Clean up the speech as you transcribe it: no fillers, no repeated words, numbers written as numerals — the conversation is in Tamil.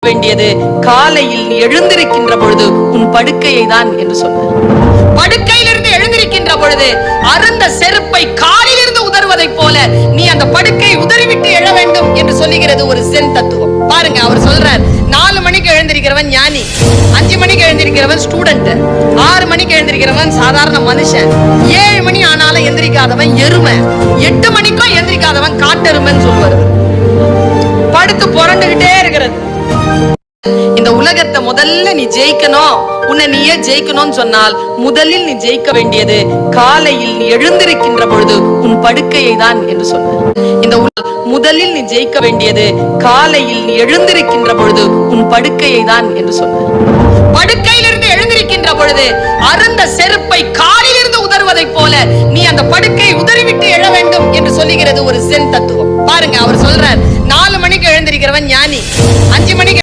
வேண்டியது காலையில் நீ எழுந்திருக்கின்ற பொழுது உன் படுக்கையை தான் என்று சொன்னார். படுக்கையிலிருந்து எழுந்திருக்கின்ற பொழுது அருந்த செருப்பை காலிலிருந்து உதறுவதை போல நீ அந்த படுக்கையை உதறிவிட்டு எழ வேண்டும் என்று சொல்லுகிறது ஒரு சென் தத்துவம். பாருங்க, அவர் சொல்றார் 4 மணிக்கு எழுந்திருக்கிறவன் ஞானி, 5 மணிக்கு எழுந்திருக்கிறவன் ஸ்டூடெண்ட், 6 மணிக்கு எழுந்திருக்கிறவன் சாதாரண மனுஷன், 7 மணி ஆனாலும் எந்திரிக்காதவன் எருமை, 8 மணிக்கும் எந்திரிக்காதவன் காட்டெருமைன்னு சொல்லுவார். படுத்து புரண்டுகிட்டே இருக்கிறது. இந்த உலகத்தை முதல்ல நீ ஜெயிக்கணும், உன்னை நீயே ஜெயிக்கணும்னு சொன்னால் முதலில் நீ ஜெயிக்க வேண்டியது காலையில் நீ எழுந்திருக்கின்ற பொழுது உன் படுக்கையை தான் என்று சொன்னார். இந்த முதலில் நீ ஜெயிக்க வேண்டியது காலையில் நீ எழுந்திருக்கின்ற பொழுது உன் படுக்கையை தான் என்று சொன்னார். படுக்கையிலிருந்து எழுந்திருக்கின்ற பொழுது அருந்த செருப்பை காலிலிருந்து உதறுவதை போல நீ அந்த படுக்கையை உதறிவிட்டு எழ வேண்டும் என்று சொல்லுகிறது ஒரு சென் தத்துவம். பாருங்க, அவர் சொல்றார்